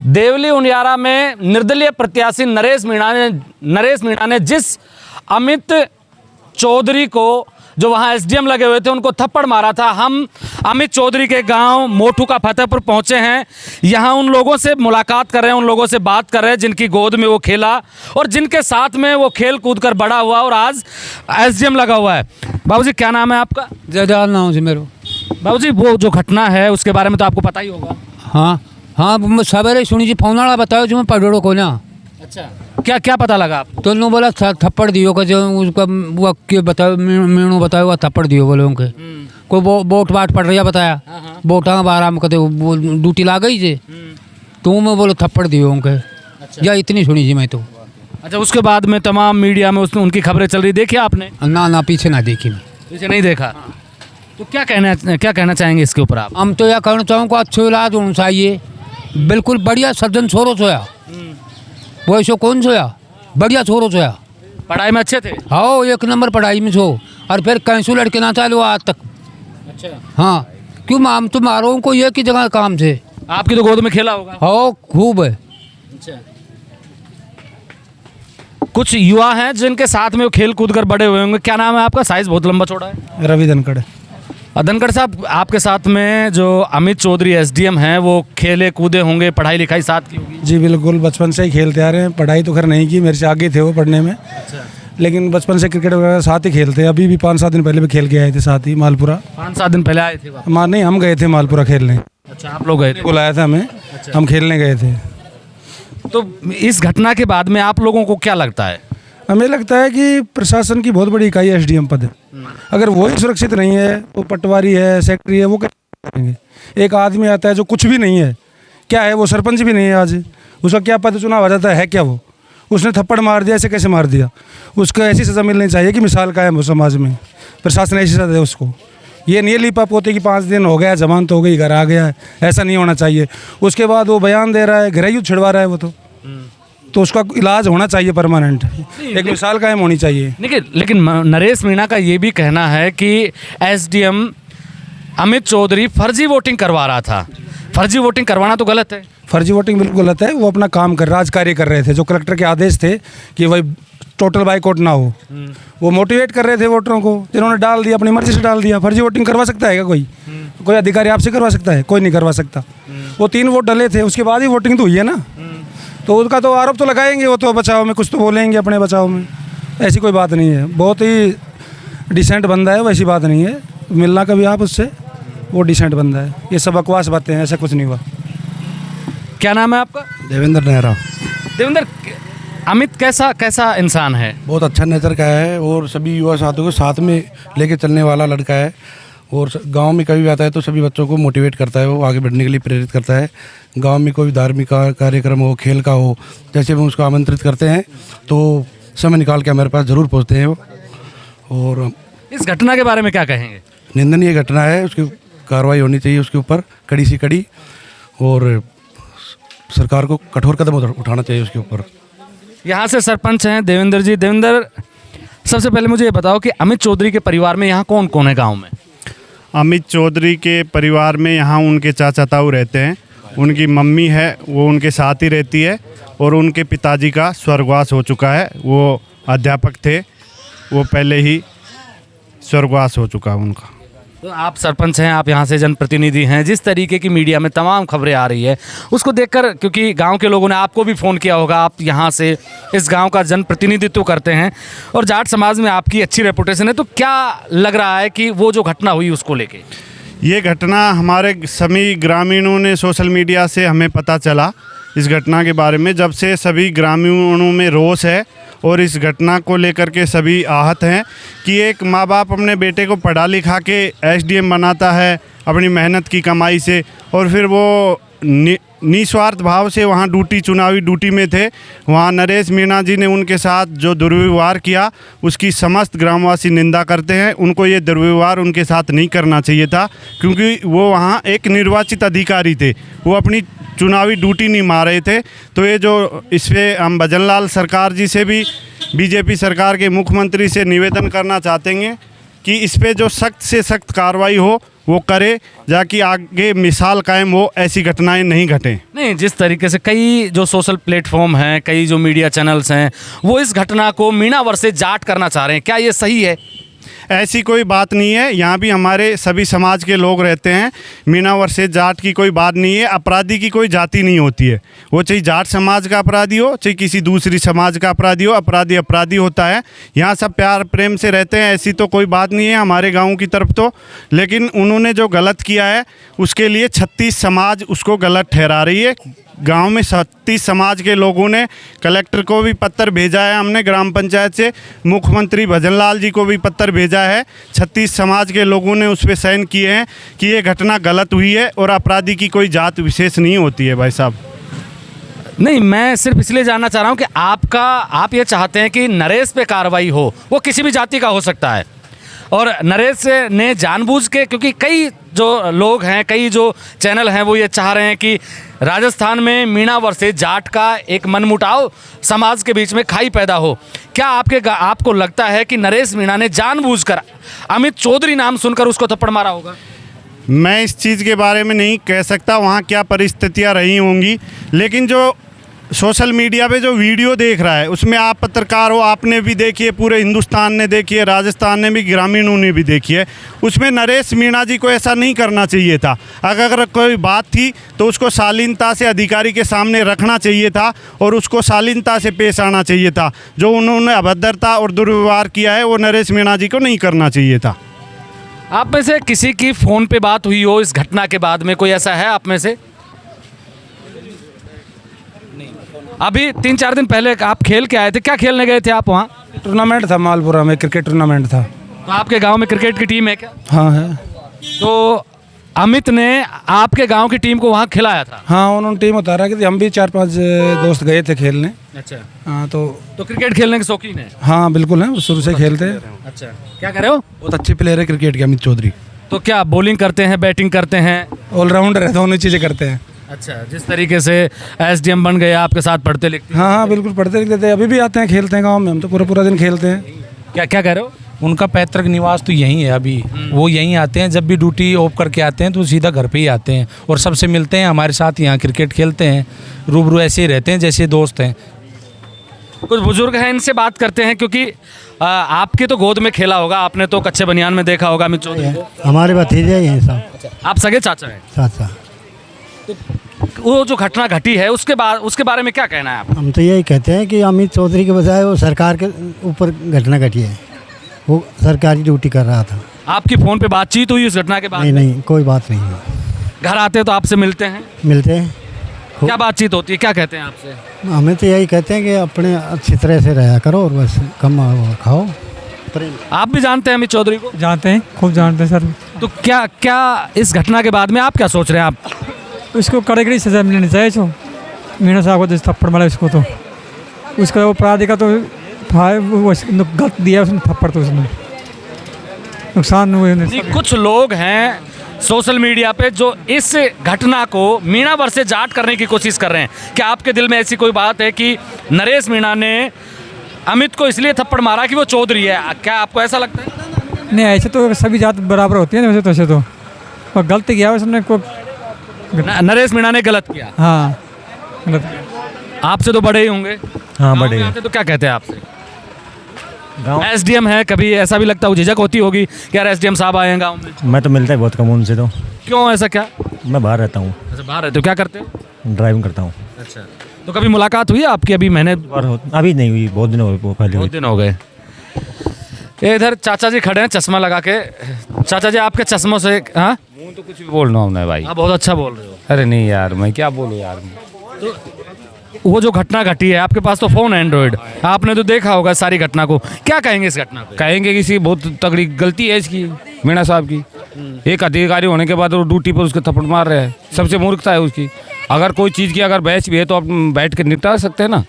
देवली उनियारा में निर्दलीय प्रत्याशी नरेश मीणा ने जिस अमित चौधरी को जो वहां एसडीएम लगे हुए थे उनको थप्पड़ मारा था, हम अमित चौधरी के गांव मोठू का फतेहपुर पहुंचे हैं। यहां उन लोगों से मुलाकात कर रहे हैं, उन लोगों से बात कर रहे हैं जिनकी गोद में वो खेला और जिनके साथ में वो खेल कूद कर बड़ा हुआ और आज एसडीएम लगा हुआ है। बाबूजी क्या नाम है आपका? जयदाल नाम से मेरे। बाबूजी वो जो घटना है उसके बारे में तो आपको पता ही होगा। हाँ हाँ, सवेरे सुनी जी फोन वाला बताओ जो मैं पढ़ो को ना। अच्छा, क्या क्या पता लगा आपको? तो उन्होंने बोला थप्पड़ दियो को, जो उसका वो के बताओ मीणू बताओ वो थप्पड़ दियो बोले उनके। कोई बोट बाट पड़ रही है बताया, बोटा बारह में कहते वो ड्यूटी ला गई थी तो मैं बोलो थप्पड़ दियो उनके। या इतनी सुनी जी मैं तो। अच्छा, उसके बाद में तमाम मीडिया में उसने उनकी खबरें चल रही, देखी आपने? ना पीछे ना देखी मैं। पीछे नहीं देखा? तो क्या कहना चाहेंगे इसके ऊपर आप? हम तो यह कहना चाहूँ को अच्छो इलाज होना चाहिए, बिल्कुल बढ़िया सज्जन छोरो सोया, वो ऐसो कौन सोया, बढ़िया छोरो सोया। पढ़ाई में अच्छे थे? हाँ, एक नंबर पढ़ाई में छो, और फिर कैंसू लड़के ना चालू आज तक। अच्छा, हाँ क्यों हम तुम्हारों को एक ही जगह काम थे। आपकी तो गोद में खेला होगा? हाँ खूब है। अच्छा, कुछ युवा हैं जिनके साथ में वो खेल कूद कर बड़े हुए होंगे। क्या नाम है आपका? साइज बहुत लंबा चौड़ा है। रवि धनखड़। धनखड़ साहब, आपके साथ में जो अमित चौधरी एसडीएम हैं वो खेले कूदे होंगे, पढ़ाई लिखाई साथ की होगी? जी बिल्कुल, बचपन से ही खेलते आ रहे हैं। पढ़ाई तो खैर नहीं की, मेरे से आगे थे वो पढ़ने में। अच्छा, लेकिन बचपन से क्रिकेट वगैरह साथ ही खेलते हैं। अभी भी 5-7 दिन पहले भी खेल के आए थे साथ ही मालपुरा। 5-7 दिन पहले आए थे वहाँ? नहीं, हम गए थे मालपुरा खेलने। अच्छा, आप लोग गए थे? बुलाया था हमें। हम खेलने गए थे। तो इस घटना के बाद में आप लोगों को क्या लगता है? हमें लगता है कि प्रशासन की बहुत बड़ी इकाई एसडीएम पद है। अगर वही सुरक्षित नहीं है, वो पटवारी है, सेक्रेटरी है, वो क्या करेंगे? एक आदमी आता है जो कुछ भी नहीं है, क्या है वो, सरपंच भी नहीं है आज, उसका क्या पद चुनाव आ जाता है क्या वो? उसने थप्पड़ मार दिया, ऐसे कैसे मार दिया? उसको ऐसी सज़ा मिलनी चाहिए कि मिसाल कायम हो समाज में। प्रशासन ऐसी सज़ा दे उसको। ये नहीं लिपा पोते कि 5 दिन हो गया, जमानत हो गई, घर आ गया है, ऐसा नहीं होना चाहिए। उसके बाद वो बयान दे रहा है, घरेलू छिड़वा रहा है वो तो उसका इलाज होना चाहिए परमानेंट, एक मिसाल कायम होनी चाहिए। लेकिन नरेश मीणा का ये भी कहना है कि एसडीएम अमित चौधरी फर्जी वोटिंग करवा रहा था। फर्जी वोटिंग करवाना तो गलत है। फर्जी वोटिंग बिल्कुल गलत है। वो अपना काम कर राज कार्य कर रहे थे, जो कलेक्टर के आदेश थे कि भाई टोटल बाइकआउट ना हो। वो मोटिवेट कर रहे थे वोटरों को, जिन्होंने डाल दिया, अपनी मर्जी से डाल दिया। फर्जी वोटिंग करवा सकता है क्या कोई? कोई अधिकारी आपसे करवा सकता है? कोई नहीं करवा सकता। वो 3 वोट डले थे, उसके बाद ही वोटिंग तो हुई है ना। तो उसका तो आरोप तो लगाएंगे, वो तो बचाव में कुछ तो बोलेंगे अपने बचाव में। ऐसी कोई बात नहीं है, बहुत ही डिसेंट बंदा है, वैसी बात नहीं है। मिलना कभी आप उससे, वो डिसेंट बंदा है। ये सब बकवास बातें हैं, ऐसा कुछ नहीं हुआ। क्या नाम है आपका? देवेंद्र नेहरा। देवेंद्र, अमित कैसा इंसान है? बहुत अच्छा नेचर का है और सभी युवा साथियों को साथ में लेके चलने वाला लड़का है। और गांव में कभी भी आता है तो सभी बच्चों को मोटिवेट करता है, वो आगे बढ़ने के लिए प्रेरित करता है। गांव में कोई धार्मिक कार्यक्रम हो, खेल का हो, जैसे हम उसको आमंत्रित करते हैं तो समय निकाल के हमारे पास ज़रूर पहुंचते हैं वो। और इस घटना के बारे में क्या कहेंगे? निंदनीय घटना है, उसकी कार्रवाई होनी चाहिए उसके ऊपर, कड़ी से कड़ी, और सरकार को कठोर कदम उठाना चाहिए उसके ऊपर। यहाँ से सरपंच हैं देवेंद्र जी। देवेंद्र, सबसे पहले मुझे ये बताओ कि अमित चौधरी के परिवार में यहाँ कौन कौन है गाँव में? अमित चौधरी के परिवार में यहाँ उनके चाचा ताऊ रहते हैं, उनकी मम्मी है वो उनके साथ ही रहती है, और उनके पिताजी का स्वर्गवास हो चुका है। वो अध्यापक थे, वो पहले ही स्वर्गवास हो चुका है उनका। तो आप सरपंच हैं, आप यहाँ से जनप्रतिनिधि हैं, जिस तरीके की मीडिया में तमाम खबरें आ रही है उसको देखकर, क्योंकि गांव के लोगों ने आपको भी फ़ोन किया होगा, आप यहाँ से इस गांव का जनप्रतिनिधित्व करते हैं और जाट समाज में आपकी अच्छी रेपुटेशन है, तो क्या लग रहा है कि वो जो घटना हुई उसको लेके? ये घटना हमारे सभी ग्रामीणों ने सोशल मीडिया से हमें पता चला इस घटना के बारे में। जब से सभी ग्रामीणों में रोष है और इस घटना को लेकर के सभी आहत हैं कि एक माँ बाप अपने बेटे को पढ़ा लिखा के एसडीएम बनाता है अपनी मेहनत की कमाई से, और फिर वो निस्वार्थ भाव से वहाँ चुनावी ड्यूटी में थे। वहाँ नरेश मीणा जी ने उनके साथ जो दुर्व्यवहार किया उसकी समस्त ग्रामवासी निंदा करते हैं। उनको ये दुर्व्यवहार उनके साथ नहीं करना चाहिए था, क्योंकि वो वहाँ एक निर्वाचित अधिकारी थे, वो अपनी चुनावी ड्यूटी नहीं मार रहे थे। तो ये जो इस पर हम भजन लाल सरकार जी से भी, बीजेपी सरकार के मुख्यमंत्री से निवेदन करना चाहते हैं कि इस पर जो सख्त से सख्त कार्रवाई हो, वो करे, जाकि आगे मिसाल कायम हो, ऐसी घटनाएं नहीं घटें। नहीं, जिस तरीके से कई जो सोशल प्लेटफॉर्म हैं, कई जो मीडिया चैनल्स हैं, वो इस घटना को मीणावर से जाट करना चाह रहे हैं, क्या ये सही है? ऐसी कोई बात नहीं है। यहाँ भी हमारे सभी समाज के लोग रहते हैं। मीणावर से जाट की कोई बात नहीं है। अपराधी की कोई जाति नहीं होती है। वो चाहे जाट समाज का अपराधी हो, चाहे किसी दूसरी समाज का अपराधी हो, अपराधी अपराधी होता है। यहाँ सब प्यार प्रेम से रहते हैं, ऐसी तो कोई बात नहीं है हमारे गाँव की तरफ तो। लेकिन उन्होंने जो गलत किया है उसके लिए 36 समाज उसको गलत ठहरा रही है। गांव में 36 समाज के लोगों ने कलेक्टर को भी पत्र भेजा है, हमने ग्राम पंचायत से मुख्यमंत्री भजन लाल जी को भी पत्र भेजा है। 36 समाज के लोगों ने उस पर साइन किए हैं कि ये घटना गलत हुई है और अपराधी की कोई जात विशेष नहीं होती है। भाई साहब, नहीं, मैं सिर्फ इसलिए जानना चाह रहा हूँ कि आप ये चाहते हैं कि नरेश पे कार्रवाई हो, वो किसी भी जाति का हो सकता है, और नरेश ने जानबूझ के, क्योंकि कई जो लोग हैं, कई जो चैनल हैं, वो ये चाह रहे हैं कि राजस्थान में मीणावर से जाट का एक मनमुटाव समाज के बीच में खाई पैदा हो। क्या आपको लगता है कि नरेश मीणा ने जानबूझकर अमित चौधरी नाम सुनकर उसको थप्पड़ मारा होगा? मैं इस चीज़ के बारे में नहीं कह सकता वहाँ क्या परिस्थितियाँ रही होंगी, लेकिन जो सोशल मीडिया पे जो वीडियो देख रहा है उसमें आप पत्रकार हो, आपने भी देखी है, पूरे हिंदुस्तान ने देखी है, राजस्थान ने भी, ग्रामीणों ने भी देखी है। उसमें नरेश मीणा जी को ऐसा नहीं करना चाहिए था। अगर कोई बात थी तो उसको शालीनता से अधिकारी के सामने रखना चाहिए था और उसको शालीनता से पेश आना चाहिए था। जो उन्होंने अभद्रता और दुर्व्यवहार किया है वो नरेश मीणा जी को नहीं करना चाहिए था। आप में से किसी की फ़ोन पे बात हुई हो इस घटना के बाद में, कोई ऐसा है आप में से? अभी 3-4 दिन पहले आप खेल के आए थे, क्या खेलने गए थे आप वहाँ? टूर्नामेंट था मालपुरा में, क्रिकेट टूर्नामेंट था। तो आपके गांव में क्रिकेट की टीम है क्या? हाँ है। तो अमित ने आपके गांव की टीम को वहाँ खिलाया था? हाँ, उन्होंने टीम उतारा कि हम भी 4-5 दोस्त गए थे खेलने। अच्छा। हाँ तो क्रिकेट खेलने के शौकीन है? हाँ बिल्कुल है, शुरू से खेलते हैं। अच्छा, क्या कर रहे हो? बहुत अच्छे प्लेयर है क्रिकेट के अमित चौधरी। तो क्या बॉलिंग करते हैं, बैटिंग करते हैं? ऑलराउंडर है, दोनों चीज़ें करते हैं। अच्छा, जिस तरीके से एसडीएम बन गए, आपके साथ पढ़ते लिखते? हाँ हाँ बिल्कुल, पढ़ते लिखते थे, अभी भी आते हैं, खेलते हैं गाँव में। हम तो पूरा दिन खेलते हैं। क्या क्या कह रहे हो? उनका पैतृक निवास तो यहीं है अभी। वो यहीं आते हैं, जब भी ड्यूटी ऑफ करके आते हैं तो सीधा घर पे ही आते हैं और सबसे मिलते हैं, हमारे साथ यहाँ क्रिकेट खेलते हैं, रूबरू ऐसे ही रहते हैं जैसे दोस्त हैं। कुछ बुजुर्ग हैं, इनसे बात करते हैं, क्योंकि आपके तो गोद में खेला होगा, आपने तो कच्चे बनियान में देखा होगा अमित चौधरी को। हमारे भतीजे ही हैं सब। आप सगे चाचा हैं? चाचा। वो जो घटना घटी है उसके बारे में क्या कहना है आप? हम तो यही कहते हैं कि अमित चौधरी के बजाय वो सरकार के ऊपर घटना घटी है। वो सरकारी ड्यूटी कर रहा था। आपकी फ़ोन पे बातचीत हुई उस घटना के बाद? नहीं, कोई बात नहीं है। घर आते हैं तो आपसे मिलते हैं? मिलते हैं। क्या बातचीत होती है, क्या कहते हैं आपसे? हमें तो यही कहते हैं कि अपने अच्छी तरह से रहा करो और बस कम खाओ। आप भी जानते हैं अमित चौधरी को? जानते हैं, खूब जानते हैं सर। तो क्या इस घटना के बाद में आप क्या सोच रहे हैं? आप उसको कड़े सजा मिलनी चाहिए। जो मीणा साहब को जिस थप्पड़ मारा उसको, तो उसका वो अपराधी का तो गलत दिया उसने थप्पड़, तो उसने नुकसान हुए। कुछ लोग हैं सोशल मीडिया पे जो इस घटना को मीणावर से जाट करने की कोशिश कर रहे हैं। क्या आपके दिल में ऐसी कोई बात है कि नरेश मीणा ने अमित को इसलिए थप्पड़ मारा कि वो चौधरी है? क्या आपको ऐसा लगता है? नहीं, ऐसे तो सभी जात बराबर होती है वैसे तो। ऐसे तो और गलती किया उसने को। नरेश मीणा ने गलत किया? हाँ, गलत। आपसे तो बड़े ही होंगे? हाँ, बड़े हैं। तो क्या कहते हैं आपसे? एसडीएम है, कभी ऐसा भी लगता है, झिझक होती होगी कि यार एसडीएम साहब आए हैं गाँव में? मैं तो मिलता है बहुत कम उनसे। तो क्यों, ऐसा क्या? मैं बाहर रहता हूँ। अच्छा, बाहर रहते हो, क्या करते हो? ड्राइविंग करता हूँ। अच्छा, तो कभी मुलाकात हुई है आपकी? अभी महीने अभी नहीं हुई, बहुत दिन हो गए, पहले बहुत दिन हो गए। ये इधर चाचा जी खड़े हैं चश्मा लगा के। चाचा जी, आपके चश्मों से हाँ मुँह तो कुछ भी बोल रहा हूँ मैं भाई। आप बहुत अच्छा बोल रहे हो। अरे नहीं यार, मैं क्या बोलूँ यार। तो वो जो घटना घटी है, आपके पास तो फ़ोन है एंड्रॉयड, आपने तो देखा होगा सारी घटना को, क्या कहेंगे इस घटना को? कहेंगे किसी बहुत तगड़ी गलती है इसकी, मीणा साहब की। एक अधिकारी होने के बाद वो ड्यूटी पर उसके थप्पड़ मार रहे हैं, सबसे मूर्खता है उसकी। अगर कोई चीज़ की अगर बहस भी है तो आप बैठ के निपटा सकते हैं ना।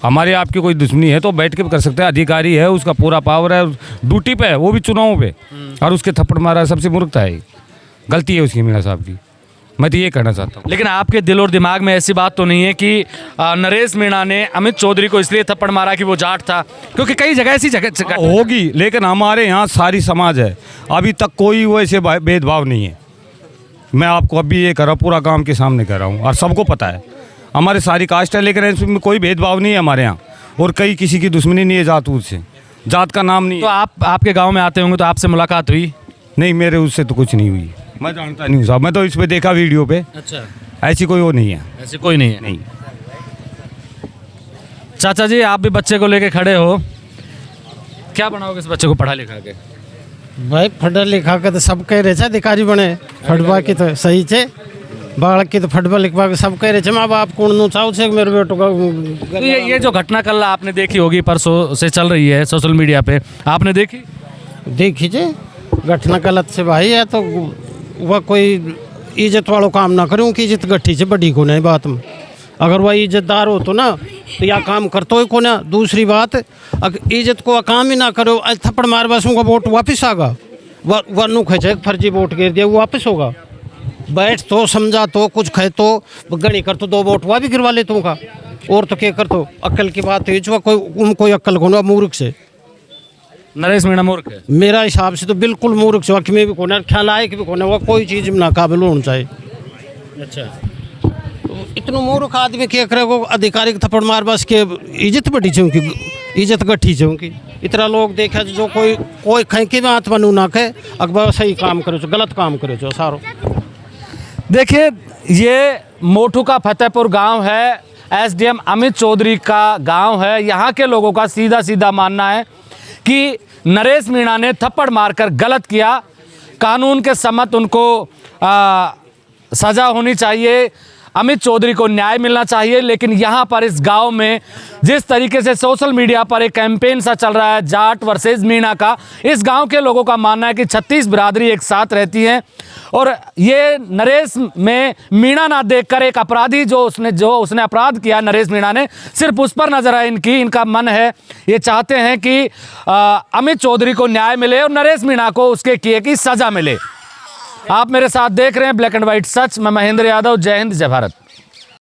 हमारे आपकी कोई दुश्मनी है तो बैठ के कर सकते हैं। अधिकारी है, उसका पूरा पावर है, ड्यूटी पे है, वो भी चुनाव पे, और उसके थप्पड़ मारा, सबसे मूर्खता है, गलती है उसकी मीणा साहब की। मैं तो ये कहना चाहता हूँ। लेकिन आपके दिल और दिमाग में ऐसी बात तो नहीं है कि नरेश मीणा ने अमित चौधरी को इसलिए थप्पड़ मारा कि वो जाट था? क्योंकि कई जगह ऐसी जगह होगी, लेकिन हमारे यहाँ सारी समाज है, अभी तक कोई वैसे भेदभाव नहीं है। मैं आपको अभी ये कह रहा हूँ, पूरा गांव के सामने कह रहा हूँ और सबको पता है हमारे सारी कास्ट है, लेकिन इसमें कोई भेदभाव नहीं है हमारे यहाँ। और कई किसी की दुश्मनी नहीं है जात से, जात का नाम नहीं तो है। आप आपके गांव में आते होंगे तो आपसे मुलाकात हुई? नहीं, मेरे उससे तो कुछ नहीं हुई, मैं जानता नहीं हूँ साहब, मैं तो इस पे देखा वीडियो पे। अच्छा, ऐसी कोई वो नहीं है, ऐसे कोई नहीं है? नहीं। चाचा जी, आप भी बच्चे को लेके खड़े हो, क्या बनाओगे इस बच्चे को पढ़ा लिखा के? भाई पढ़ा लिखा के तो सब कह रहे थे अधिकारी बने, फटवा की तो सही थे, बालक की तो फटवा लिखवा के सब कह रहे थे माँ बाप कौन चाहो से मेरे बेटों का। तो ये जो घटना कल आपने देखी होगी, परसों से चल रही है सोशल मीडिया पे, आपने देखी? देखी जे घटना गलत से भाई है, तो वह कोई इज्जत वालों काम ना करे, उनकी इज्जत गट्ठी से बड़ी को नहीं बात में। अगर वह इज्जतदार हो तो ना तो या काम करते हो को ना। दूसरी बात, अगर इज्जत को काम ही ना करो, थप्पड़ मार बस उनका वोट वापस आगा, वरनू खेचे फर्जी वोट गिर दिया वो वापस होगा। बैठ तो समझा तो कुछ कहे तो गणी कर तो 2 वोट वह भी गिरवा ले तुमका, और तो क्या कर तो अक्ल की बात है, कोई अक्ल को मूर्ख से। नरेश मीणा मूर्ख है? मेरा हिसाब से तो बिल्कुल मूर्ख से, में भी कोने ख्याल आए कि भी कोने वो कोई चीज़ में नाकाबिल होना चाहिए। अच्छा, तो इतना मूर्ख आदमी क्या करे, वो अधिकारी के थप्पड़ मार बस के इज्जत बढ़ी छे उनकी, इज्जत गठी छे उनकी। इतना लोग देखा जो कोई कहीं के भी हाथ बनू ना कहे, अकबर सही काम करे छो, गलत काम करे छो सारो। देखिए, ये मोटू का फतेहपुर गांव है, एसडीएम अमित चौधरी का गांव है। यहाँ के लोगों का सीधा सीधा मानना है कि नरेश मीणा ने थप्पड़ मारकर गलत किया, कानून के सम्मत उनको सज़ा होनी चाहिए, अमित चौधरी को न्याय मिलना चाहिए। लेकिन यहाँ पर इस गांव में जिस तरीके से सोशल मीडिया पर एक कैंपेन सा चल रहा है जाट वर्सेस मीणा का, इस गांव के लोगों का मानना है कि 36 बिरादरी एक साथ रहती हैं और ये नरेश में मीणा ना देखकर एक अपराधी जो उसने अपराध किया नरेश मीणा ने, सिर्फ उस पर नजर है इनका मन है। ये चाहते हैं कि अमित चौधरी को न्याय मिले और नरेश मीणा को उसके किए की सज़ा मिले। आप मेरे साथ देख रहे हैं ब्लैक एंड व्हाइट सच। मैं महेंद्र यादव, जय हिंद, जय भारत।